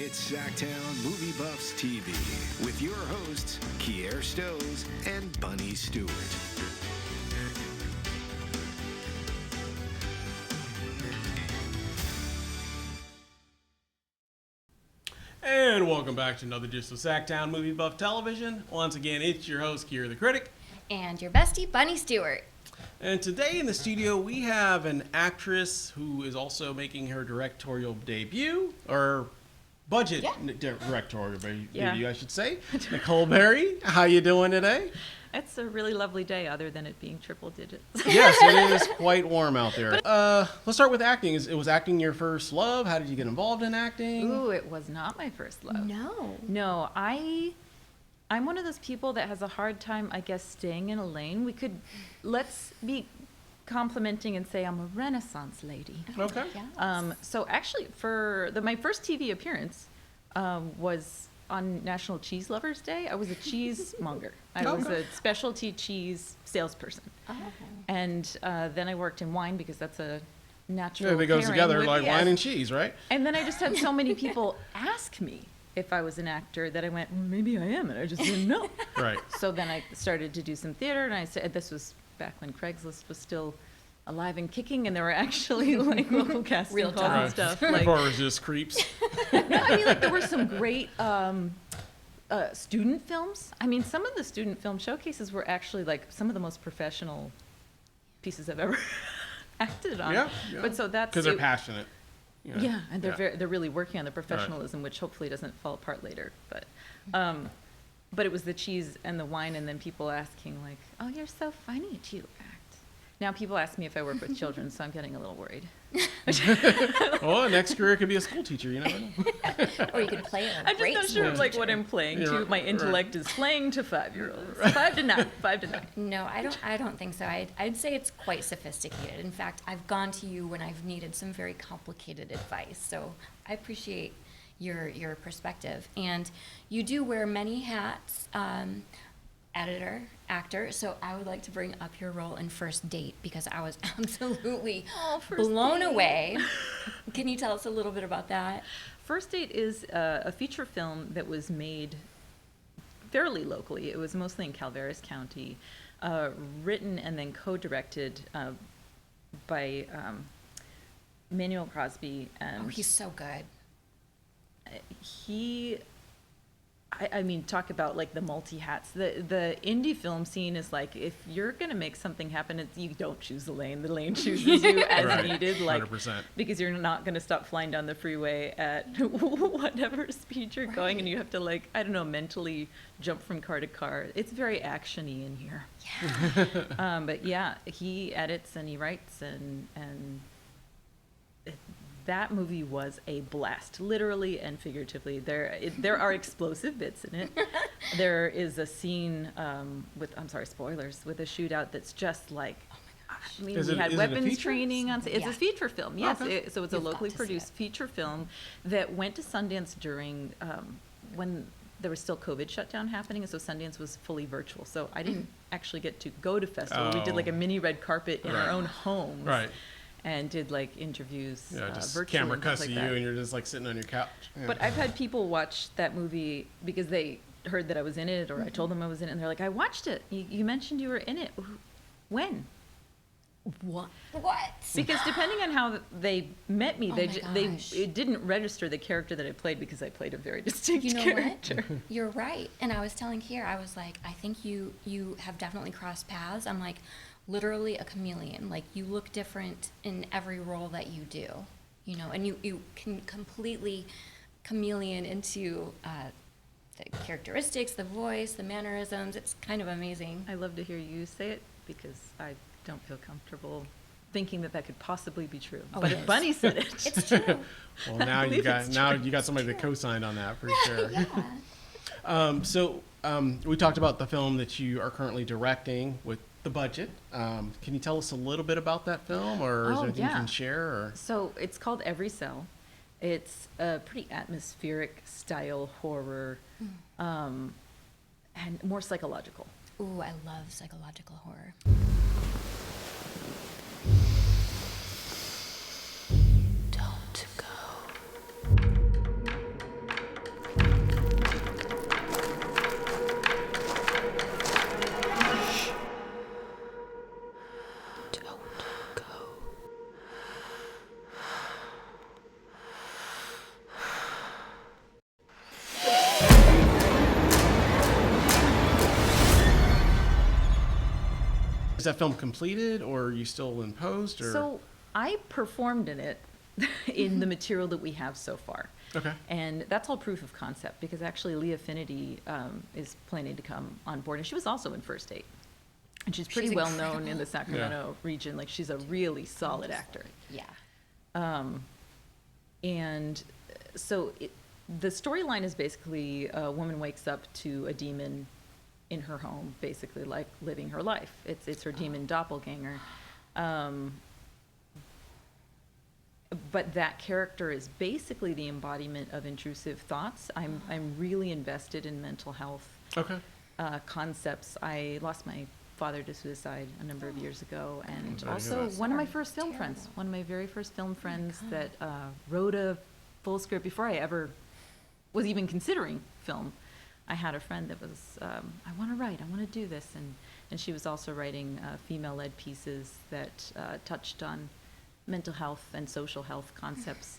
It's SacTown Movie Buffs TV with your hosts, Kier Stows and Bunny Stewart. And welcome back to another edition of SacTown Movie Buff Television. Once again, it's your host, Kier the Critic. And your bestie, Bunny Stewart. And today in the studio, we have an actress who is also making her directorial debut, or budget directorial debut, I should say. Nicole Berry, how you doing today? It's a really lovely day, other than it being triple digits. Yes, it is quite warm out there. Let's start with acting. Was acting your first love? How did you get involved in acting? Ooh, it was not my first love. No, I'm one of those people that has a hard time, I guess, staying in a lane. Let's be complimenting and say I'm a Renaissance lady. Okay. Yes. So actually, my first TV appearance was on National Cheese Lovers Day. I was a cheesemonger. I was a specialty cheese salesperson. Oh. And then I worked in wine because that's a natural Yeah, it goes pairing together with- like yes. wine and cheese, right? And then I just had so many people ask me if I was an actor that I went, maybe I am, and I just didn't know. Right. So then I started to do some theater, and I said, this was back when Craigslist was still alive and kicking, and there were actually like local casting Real calls time. and stuff. Before Like, it was just creeps. no, I mean, like there were some great student films. I mean, some of the student film showcases were actually like some of the most professional pieces I've ever acted on. Yeah. But so that's Because they're passionate. You know? Yeah, and they're really working on the professionalism, which hopefully doesn't fall apart later. But it was the cheese and the wine, and then people asking like, "Oh, you're so funny. Do you act?" Now people ask me if I work with children, so I'm getting a little worried. Well, next career could be a school teacher. You never know. Or you could play a I'm just great not sure school like teacher. what I'm playing to. My intellect is playing to 5-year-olds. 5 to 9. 5 to 9. No, I don't think so. I'd say it's quite sophisticated. In fact, I've gone to you when I've needed some very complicated advice. So I appreciate your perspective. And you do wear many hats, editor, actor. So I would like to bring up your role in First Date because I was absolutely blown away. Can you tell us a little bit about that? First Date is a feature film that was made fairly locally. It was mostly in Calaveras County, written and then co-directed by Manuel Crosby. And Oh, he's so good. I mean, talk about like the multi-hats. The indie film scene is like, if you're going to make something happen, you don't choose the lane chooses you as Right. needed. Like, 100%. because you're not going to stop flying down the freeway at whatever speed you're going, and you have to like, I don't know, mentally jump from car to car. It's very action-y in here. Yeah. But yeah, he edits and he writes, and that movie was a blast, literally and figuratively. There are explosive bits in it. There is a scene I'm sorry, spoilers, with a shootout that's just like, I mean, we had weapons training on. It's Yeah. a feature film, yes. Okay. So it's a You've got locally to see produced it. feature film that went to Sundance during when there was still COVID shutdown happening, and so Sundance was fully virtual. So I didn't actually get to go to festival. We did like a mini red carpet in our own homes. Right. And did like interviews Yeah, just virtually. camera and cuts stuff to like you that. and you're just like sitting on your couch. Yeah. But I've had people watch that movie because they heard that I was in it, or I told them I was in it, and they're like, "I watched it. You mentioned you were in it. When?" What? Because depending on how they met me, Oh they my gosh. it didn't register the character that I played because I played a very distinct You know character. what? You're right. And I was telling Kier, I was like, I think you have definitely crossed paths. I'm like, literally a chameleon. Like, you look different in every role that you do, you know, and you can completely chameleon into the characteristics, the voice, the mannerisms. It's kind of amazing. I love to hear you say it because I don't feel comfortable thinking that could possibly be true. Oh, But it if is. Bunny said it, It's true. Well, now you believe got it's you got somebody that co-signed on that for sure. Yeah. So we talked about the film that you are currently directing with the budget. Can you tell us a little bit about that film, or is there anything you can share? Or? So it's called Every Cell. It's a pretty atmospheric style horror, and more psychological. Ooh, I love psychological horror. Don't go. Is that film completed, or are you still in post? Or? So I performed in it in the material that we have so far. Okay. And that's all proof of concept, because actually Leah Finity is planning to come on board, and she was also in First Date. And she's pretty well known in the Sacramento region. Like, she's a really solid actor. Yeah. And so the storyline is basically a woman wakes up to a demon in her home, basically like living her life. It's her demon doppelganger. But that character is basically the embodiment of intrusive thoughts. I'm really invested in mental health concepts. I lost my father to suicide a number of years ago, and also one of my first film friends, one of my very first film friends that wrote a full script before I ever was even considering film. I had a friend that was, I want to write, I want to do this, and she was also writing female-led pieces that touched on mental health and social health concepts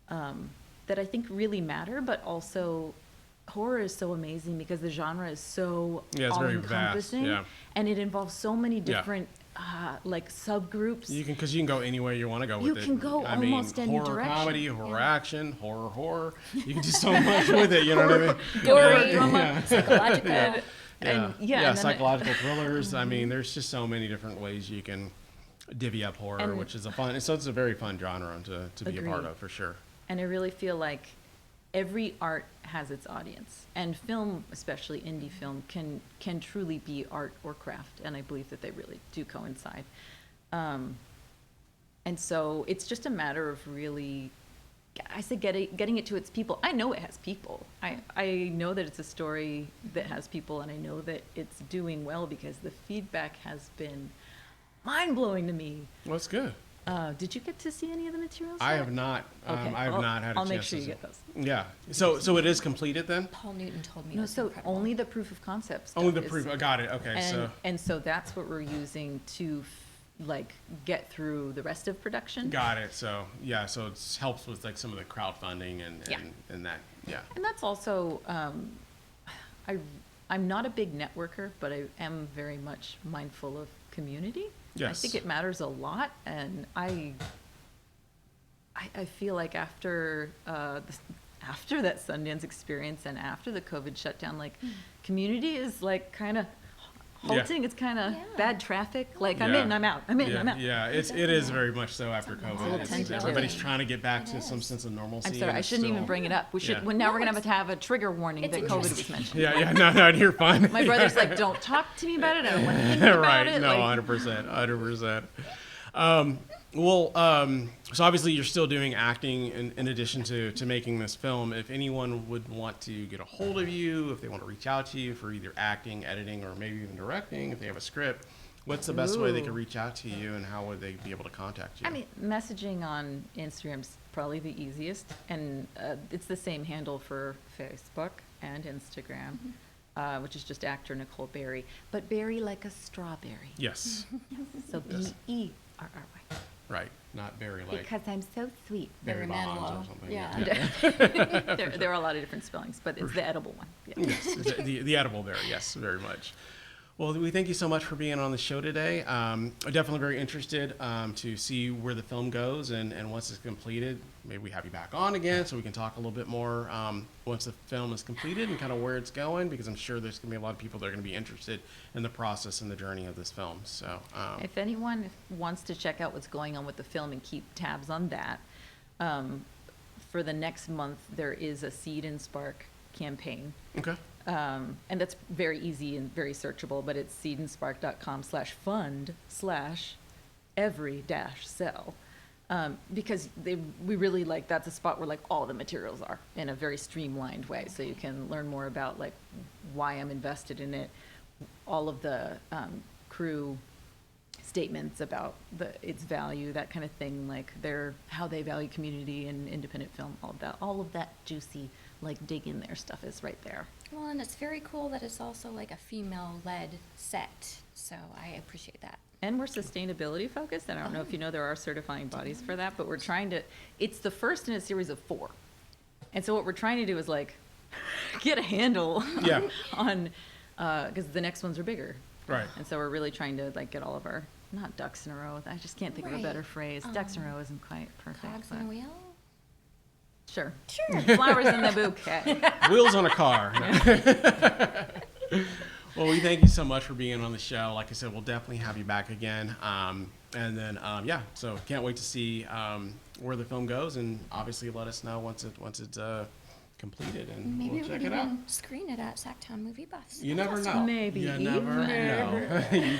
that I think really matter, but also horror is so amazing because the genre is so all-encompassing, and it involves so many different like subgroups. Because you can go anywhere you want to go with it. You can go almost any horror direction. Comedy, horror action, horror. You can do so much with it. You know what I mean? Gory, drama, psychological. Psychological thrillers. I mean, there's just so many different ways you can divvy up horror, which is it's a very fun genre to be a part of, for sure. And I really feel like every art has its audience, and film, especially indie film, can truly be art or craft, and I believe that they really do coincide. And so it's just a matter of really, I say, getting it to its people. I know it has people. I know that it's a story that has people, and I know that it's doing well because the feedback has been mind-blowing to me. Well, that's good. Did you get to see any of the materials? I have not. Okay. I have not had a chance. I'll make sure you get those. Yeah. So it is completed then? Paul Newton told me. No, it was so incredible. only the proof of concept stuff. Only the proof. I got it. Okay. And so that's what we're using to like get through the rest of production. Got it. So yeah. So it helps with like some of the crowdfunding and that. Yeah. And that's also, I'm not a big networker, but I am very much mindful of community. Yes. I think it matters a lot, and I feel like after that Sundance experience and after the COVID shutdown, like community is like kind of halting. It's kind of bad traffic. Like I'm in, I'm out. I'm in, I'm out. Yeah, it is very much so after COVID. tentative. Everybody's trying to get back to some sense of normalcy. I'm sorry, I shouldn't even bring it up. We should. Well, now we're gonna have a trigger warning that COVID was mentioned. Yeah, no, you're fine. My brother's like, don't talk to me about it. I don't want to think about it. No, like, 100%. So obviously you're still doing acting in addition to making this film. If anyone would want to get a hold of you, if they want to reach out to you for either acting, editing, or maybe even directing, if they have a script, what's the best way they could reach out to you, and how would they be able to contact you? I mean, messaging on Instagram's probably the easiest, and it's the same handle for Facebook and Instagram, which is just actor Nicole Berry, but berry like a strawberry. Yes. So Berry. Right. Not very like. Because I'm so sweet. Barry Bonds Manilow. or something. Yeah. There are a lot of different spellings, but it's the edible one. Yeah. Yes, the edible berry. Yes, very much. Well, we thank you so much for being on the show today. I'm definitely very interested to see where the film goes, and once it's completed, maybe we have you back on again so we can talk a little bit more once the film is completed and kind of where it's going, because I'm sure there's going to be a lot of people that are going to be interested in the process and the journey of this film. So, if anyone wants to check out what's going on with the film and keep tabs on that, for the next month there is a Seed and Spark campaign. Okay. And that's very easy and very searchable, but it's seedandspark.com/fund/every-cell. Because we really like, that's a spot where like all the materials are in a very streamlined way. So you can learn more about like why I'm invested in it, all of the crew statements about its value, that kind of thing, like how they value community and independent film, all of that juicy, like dig in there stuff is right there. Well, and it's very cool that it's also like a female-led set, so I appreciate that. And we're sustainability focused, and I don't know if you know there are certifying bodies for that, but we're trying to, it's the first in a series of 4. And so what we're trying to do is like get a handle on, because the next ones are bigger. Right. And so we're really trying to like get all of our, not ducks in a row, I just can't think of a better phrase. Ducks in a row isn't quite perfect. Cogs in a wheel? Sure. Sure. Flowers in the bouquet. Wheels on a car. Well, we thank you so much for being on the show. Like I said, we'll definitely have you back again. And then, yeah, so can't wait to see where the film goes, and obviously let us know once it's completed, and Maybe we'll we check could it out. even screen it at SacTown Movie Buffs. You never know. Maybe You never even. know. You